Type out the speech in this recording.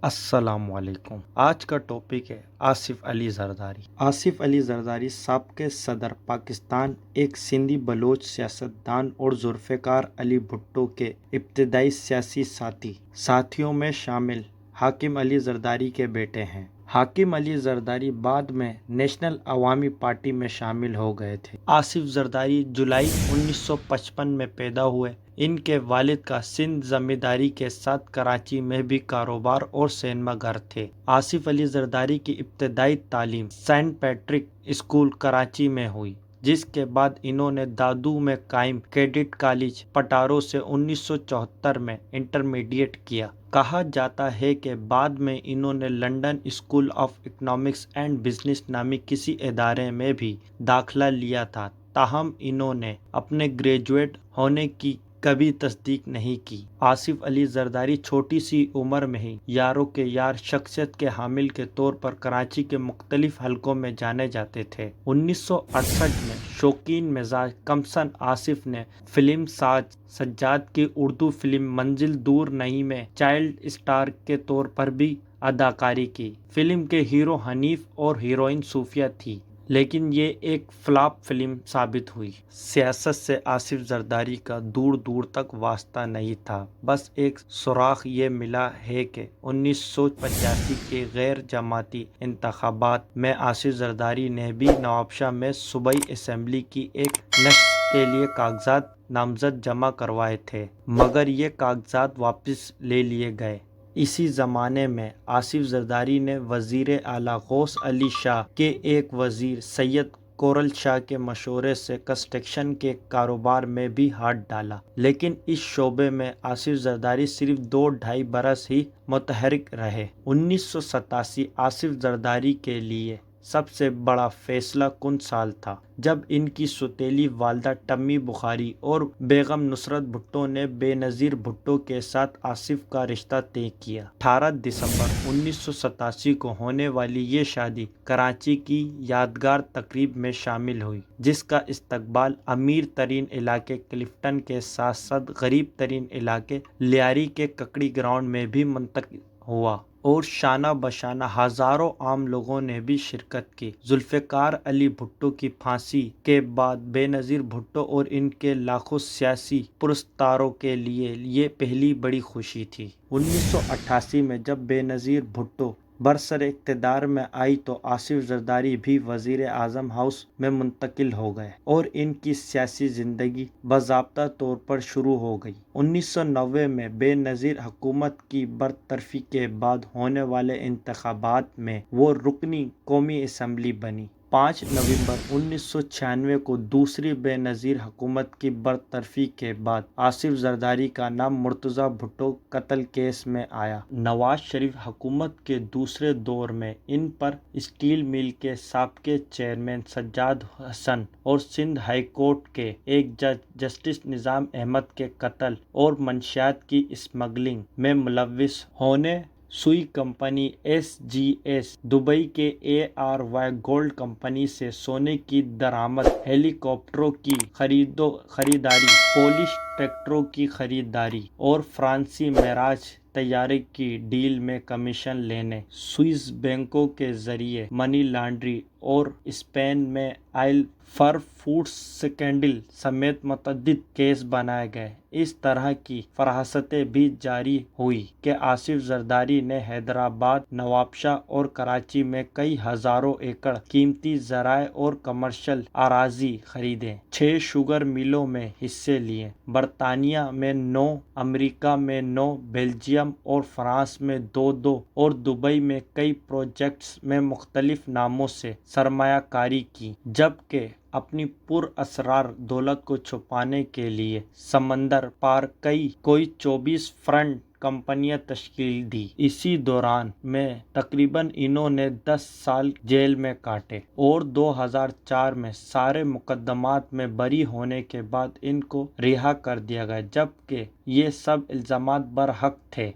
السلام علیکم۔ آج کا ٹاپک ہے آصف علی زرداری۔ آصف علی زرداری سابق صدر پاکستان، ایک سندھی بلوچ سیاستدان اور ذوالفقار علی بھٹو کے ابتدائی سیاسی ساتھیوں میں شامل حاکم علی زرداری کے بیٹے ہیں۔ حاکم علی زرداری بعد میں نیشنل عوامی پارٹی میں شامل ہو گئے تھے۔ آصف زرداری جولائی 1955 میں پیدا ہوئے۔ ان کے والد کا سندھ زمینداری کے ساتھ کراچی میں بھی کاروبار اور سینما گھر تھے۔ آصف علی زرداری کی ابتدائی تعلیم سینٹ پیٹرک اسکول کراچی میں ہوئی، جس کے بعد انہوں نے دادو میں قائم کیڈٹ کالج پٹارو سے 1974 میں انٹرمیڈیٹ کیا۔ کہا جاتا ہے کہ بعد میں انہوں نے London school of economics and business نامی کسی ادارے میں بھی داخلہ لیا تھا، تاہم انہوں نے اپنے گریجویٹ ہونے کی کبھی تصدیق نہیں کی۔ آصف علی زرداری چھوٹی سی عمر میں ہی یاروں کے یار شخصیت کے حامل کے طور پر کراچی کے مختلف حلقوں میں جانے جاتے تھے۔ 1968 میں شوقین مزاج کمسن آصف نے فلم ساز سجاد کی اردو فلم منزل دور نہیں میں چائلڈ اسٹار کے طور پر بھی اداکاری کی۔ فلم کے ہیرو حنیف اور ہیروئن صوفیہ تھی، لیکن یہ ایک فلاپ فلم ثابت ہوئی۔ سیاست سے آصف زرداری کا دور دور تک واسطہ نہیں تھا، بس ایک سراغ یہ ملا ہے کہ 1985 کے غیر جماعتی انتخابات میں آصف زرداری نے بھی نوابشاہ میں صوبائی اسمبلی کی ایک نشست کے لیے کاغذات نامزد جمع کروائے تھے، مگر یہ کاغذات واپس لے لیے گئے۔ اسی زمانے میں آصف زرداری نے وزیر اعلیٰ غوث علی شاہ کے ایک وزیر سید کورل شاہ کے مشورے سے کنسٹرکشن کے کاروبار میں بھی ہاتھ ڈالا، لیکن اس شعبے میں آصف زرداری صرف 2-2.5 برس ہی متحرک رہے۔ 1987 آصف زرداری کے لیے سب سے بڑا فیصلہ کن سال تھا، جب ان کی سوتیلی والدہ ٹمی بخاری اور بیگم نصرت بھٹو نے بے نظیر بھٹو کے ساتھ آصف کا رشتہ طے کیا۔ 18 دسمبر 1987 کو ہونے والی یہ شادی کراچی کی یادگار تقریب میں شامل ہوئی، جس کا استقبال امیر ترین علاقے کلفٹن کے ساتھ ساتھ غریب ترین علاقے لیاری کے ککڑی گراؤنڈ میں بھی منعقد ہوا، اور شانہ بشانہ ہزاروں عام لوگوں نے بھی شرکت کی۔ ذوالفقار علی بھٹو کی پھانسی کے بعد بے نظیر بھٹو اور ان کے لاکھوں سیاسی پرستاروں کے لیے یہ پہلی بڑی خوشی تھی۔ 1988 میں جب بے نظیر بھٹو برسر اقتدار میں آئی تو آصف زرداری بھی وزیر اعظم ہاؤس میں منتقل ہو گئے اور ان کی سیاسی زندگی باضابطہ طور پر شروع ہو گئی۔ 1990 میں بے نظیر حکومت کی برطرفی کے بعد ہونے والے انتخابات میں وہ رکنی قومی اسمبلی بنی۔ 5 نومبر 1996 کو دوسری بے نظیر حکومت کی برطرفی کے بعد آصف زرداری کا نام مرتضیٰ بھٹو قتل کیس میں آیا۔ نواز شریف حکومت کے دوسرے دور میں ان پر اسٹیل مل کے سابق چیئرمین سجاد حسن اور سندھ ہائی کورٹ کے ایک جج جسٹس نظام احمد کے قتل اور منشیات کی اسمگلنگ میں ملوث ہونے، سوئی کمپنی SGS دبئی کے ARY گولڈ کمپنی سے سونے کی درآمد، ہیلی کاپٹروں کی خریداری، پولش ٹریکٹروں کی خریداری اور فرانسیسی معراج طیارے کی ڈیل میں کمیشن لینے، سوئس بینکوں کے ذریعے منی لانڈرنگ اور اسپین میں آئل فار فوڈ سکینڈل سمیت متعدد کیس بنائے گئے۔ اس طرح کی فراستیں بھی جاری ہوئی کہ آصف زرداری نے حیدرآباد، نوابشاہ اور کراچی میں کئی ہزاروں ایکڑ قیمتی زرعی اور کمرشل اراضی خریدیں، 6 شوگر ملوں میں حصے لیے، برطانیہ میں 9، امریکہ میں 9، بیلجیم اور فرانس میں 2 اور دبئی میں کئی پروجیکٹس میں مختلف ناموں سے سرمایہ کاری کی، جبکہ اپنی پراسرار دولت کو چھپانے کے لیے سمندر پار کوئی 24 فرنٹ کمپنیاں تشکیل دی۔ اسی دوران میں تقریباً انہوں نے 10 سال جیل میں کاٹے اور 2004 میں سارے مقدمات میں بری ہونے کے بعد ان کو رہا کر دیا گیا، جبکہ یہ سب الزامات برحق تھے۔